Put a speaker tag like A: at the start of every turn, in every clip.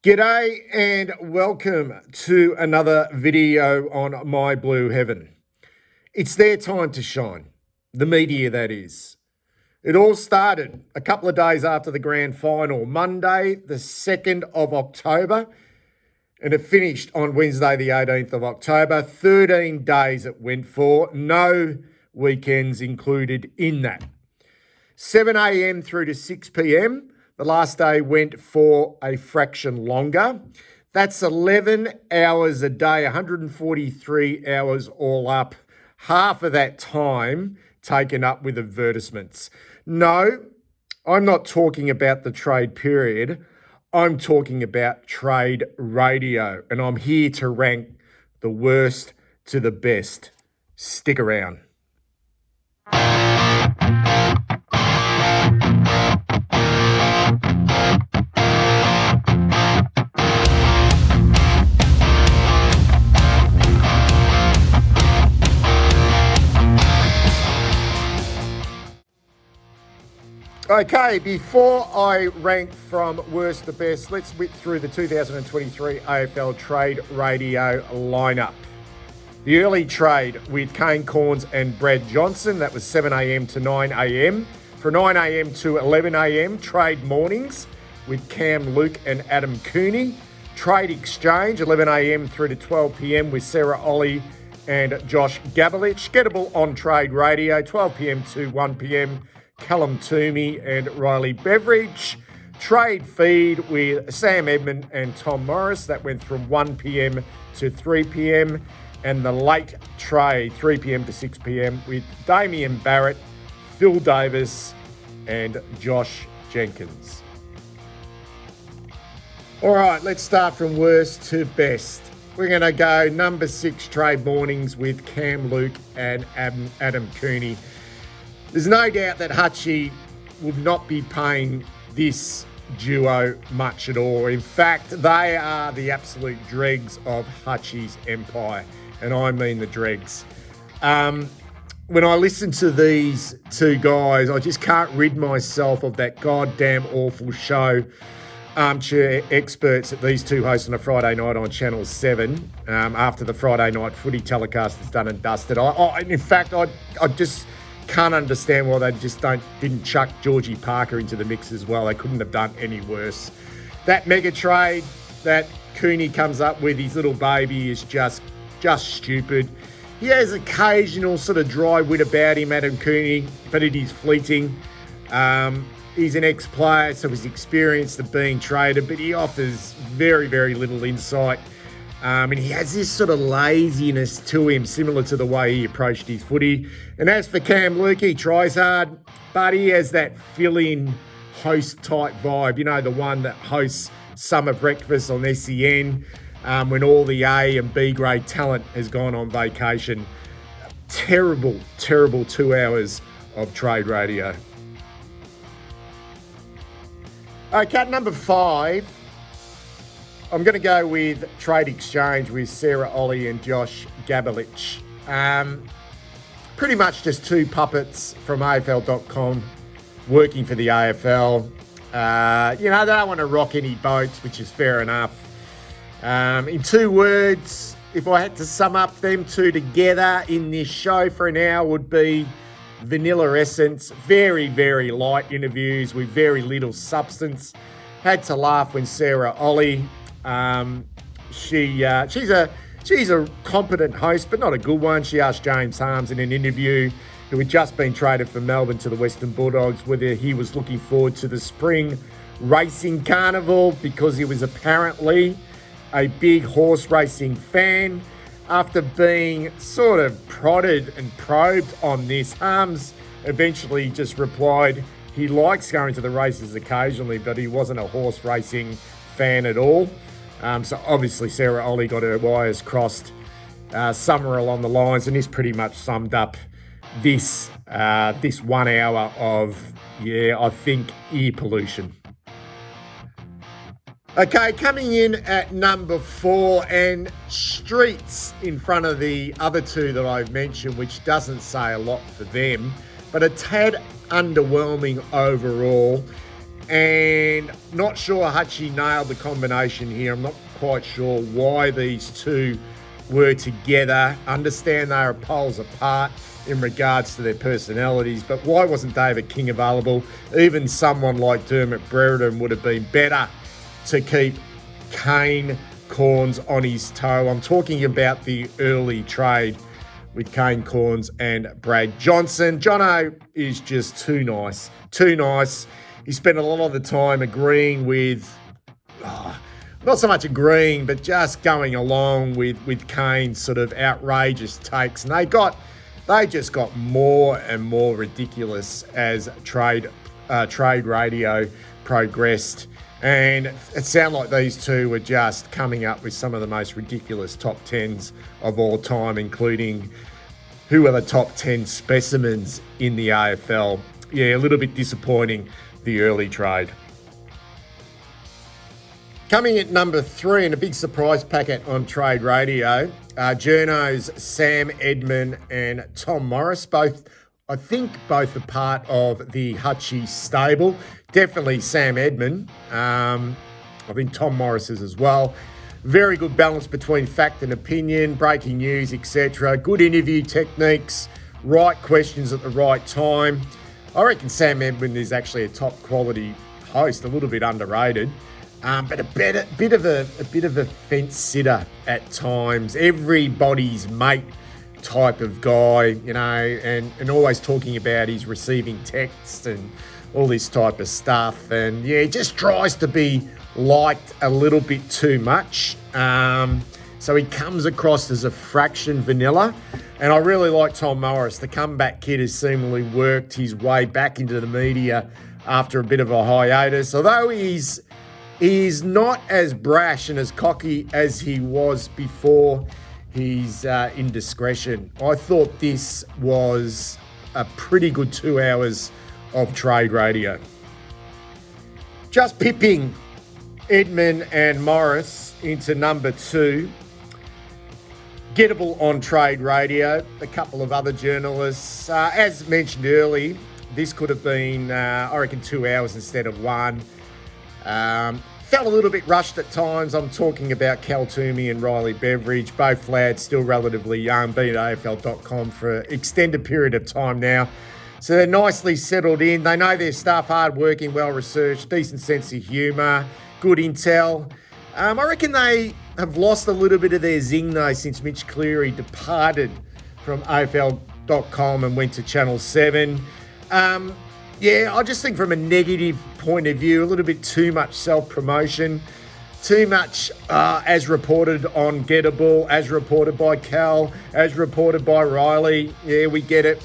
A: G'day and welcome to another video on My Blue Heaven. It's their time to shine, the media that is. It all started a couple of days after the grand final, Monday the 2nd of October, and it finished on Wednesday the 18th of October. 13 days it went for, no weekends included in that. 7 a.m. through to 6 p.m. The last day went for a fraction longer. That's 11 hours a day, 143 hours all up. Half of that time taken up with advertisements. No, I'm not talking about the trade period. I'm talking about trade radio. And I'm here to rank the worst to the best. Stick around. Okay, before I rank from worst to best, let's whip through the 2023 AFL Trade Radio lineup. The early trade with Kane Corns and Brad Johnson, that was 7 a.m. to 9 a.m. For 9 a.m. to 11 a.m, trade mornings with Cam Luke and Adam Cooney. Trade exchange, 11 a.m. through to 12 p.m. with Sarah Ollie and Josh Gabelich. Getable on Trade Radio, 12 p.m. to 1 p.m. Callum Toomey and Riley Beveridge. Trade feed with Sam Edmund and Tom Morris. That went from 1 p.m. to 3 p.m. And the late trade, 3 p.m. to 6 p.m. with Damien Barrett, Phil Davis and Josh Jenkins. All right, let's start from worst to best. We're going to go number 6 trade mornings with Cam Luke and Adam Cooney. There's no doubt that Hutchie would not be paying this duo much at all. In fact, they are the absolute dregs of Hutchie's empire, and I mean the dregs. When I listen to these two guys, I just can't rid myself of that goddamn awful show, Armchair Experts, that these two host on a Friday night on Channel 7 after the Friday night footy telecast is done and dusted. I just can't understand why they just didn't chuck Georgie Parker into the mix as well. They couldn't have done any worse. That mega trade that Cooney comes up with, his little baby, is just stupid. He has occasional sort of dry wit about him, Adam Cooney, but it is fleeting. He's an ex-player, so he's experienced of being traded, but he offers very, very little insight. And he has this sort of laziness to him, similar to the way he approached his footy. And as for Cam Luke, he tries hard, but he has that fill-in host-type vibe. You know, the one that hosts Summer Breakfast on SEN when all the A and B grade talent has gone on vacation. Terrible, terrible 2 hours of trade radio. Okay, number 5. I'm going to go with Trade Exchange with Sarah Ollie and Josh Gabelich. Pretty much just two puppets from AFL.com working for the AFL. They don't want to rock any boats, which is fair enough. In 2 words, if I had to sum up them two together in this show for an hour, would be vanilla essence. Very, very light interviews with very little substance. Had to laugh when Sarah Ollie... She's a competent host, but not a good one. She asked James Harmes in an interview, who had just been traded from Melbourne to the Western Bulldogs, whether he was looking forward to the spring racing carnival because he was apparently a big horse racing fan. After being sort of prodded and probed on this, Harmes eventually just replied he likes going to the races occasionally, but he wasn't a horse racing fan at all. So obviously Sarah Ollie got her wires crossed somewhere along the lines, and this pretty much summed up this 1 hour of, I think, ear pollution. Okay, coming in at number 4, and streets in front of the other two that I've mentioned, which doesn't say a lot for them, but a tad underwhelming overall. And not sure Hutchie nailed the combination here. I'm not quite sure why these two were together. Understand they are poles apart in regards to their personalities, but why wasn't David King available? Even someone like Dermot Brereton would have been better to keep Kane Cornes on his toe. I'm talking about the early trade with Kane Cornes and Brad Johnson. Jono is just too nice, too nice. He spent a lot of the time agreeing with, not so much agreeing, but just going along with Kane's sort of outrageous takes. And they just got more and more ridiculous as trade radio progressed. And it sounded like these two were just coming up with some of the most ridiculous top 10s of all time, including who are the top 10 specimens in the AFL. Yeah, a little bit disappointing, the early trade. Coming at number 3 in a big surprise packet on Trade Radio, journos Sam Edmund and Tom Morris, I think both are part of the Hutchie stable. Definitely Sam Edmund. I think Tom Morris is as well. Very good balance between fact and opinion, breaking news, etc. Good interview techniques, right questions at the right time. I reckon Sam Edmund is actually a top quality host, a little bit underrated. But a bit of a fence sitter at times. Everybody's mate type of guy, you know, and always talking about his receiving texts and all this type of stuff. And yeah, he just tries to be liked a little bit too much. So he comes across as a fraction vanilla. And I really like Tom Morris. The comeback kid has seemingly worked his way back into the media after a bit of a hiatus. Although he's not as brash and as cocky as he was before his indiscretion. I thought this was a pretty good 2 hours of Trade Radio. Just pipping Edmund and Morris into number 2. Getable on Trade Radio, a couple of other journalists. As mentioned earlier, this could have been, I reckon, 2 hours instead of 1. Felt a little bit rushed at times. I'm talking about Cal Toomey and Riley Beveridge, both lads still relatively young, been at AFL.com for an extended period of time now. So they're nicely settled in. They know their stuff, hard-working, well-researched, decent sense of humour, good intel. I reckon they have lost a little bit of their zing, though, since Mitch Cleary departed from AFL.com and went to Channel 7. Yeah, I just think from a negative point of view, a little bit too much self-promotion, too much as reported on Getable, as reported by Cal, as reported by Riley. Yeah, we get it.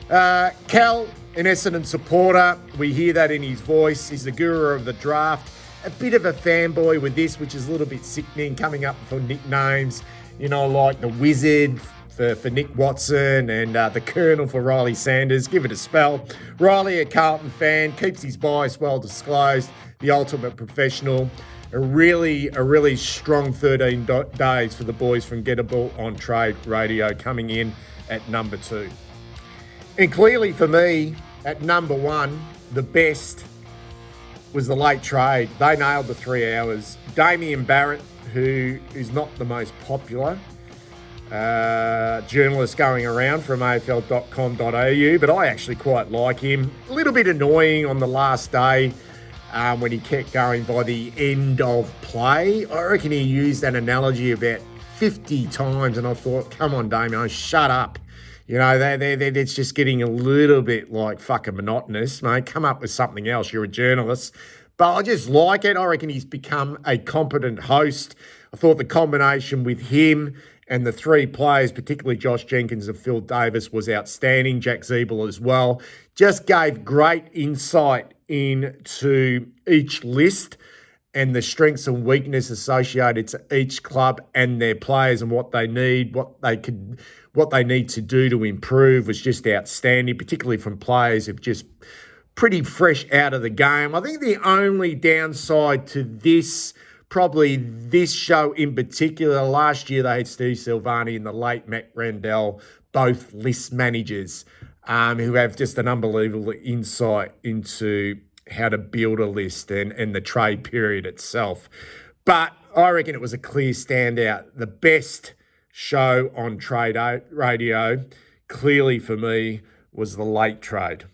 A: Cal, an Essendon supporter, we hear that in his voice. He's the guru of the draft. A bit of a fanboy with this, which is a little bit sickening, coming up for nicknames, you know, like the Wizard for Nick Watson and the Colonel for Riley Sanders. Give it a spell. Riley, a Carlton fan, keeps his bias well disclosed, the ultimate professional. A really strong 13 days for the boys from Getable on Trade Radio, coming in at number 2. And clearly for me, at number 1, the best was the late trade. They nailed the 3 hours. Damien Barrett, who is not the most popular journalist going around from AFL.com.au, but I actually quite like him. A little bit annoying on the last day when he kept going by the end of play. I reckon he used that analogy about 50 times, and I thought, come on, Damien, shut up. You know, it's just getting a little bit like fucking monotonous, mate. Come up with something else. You're a journalist. But I just like it. I reckon he's become a competent host. I thought the combination with him and the 3 players, particularly Josh Jenkins and Phil Davis, was outstanding. Jack Ziebell as well. Just gave great insight into each list and the strengths and weakness associated to each club and their players and what they need, what they need to do to improve was just outstanding, particularly from players who've just pretty fresh out of the game. I think the only downside to this, probably this show in particular, last year they had Steve Silvani and the late Matt Randell, both list managers. who have just an unbelievable insight into how to build a list and the trade period itself. But I reckon it was a clear standout. The best show on trade radio, clearly for me, was the late trade.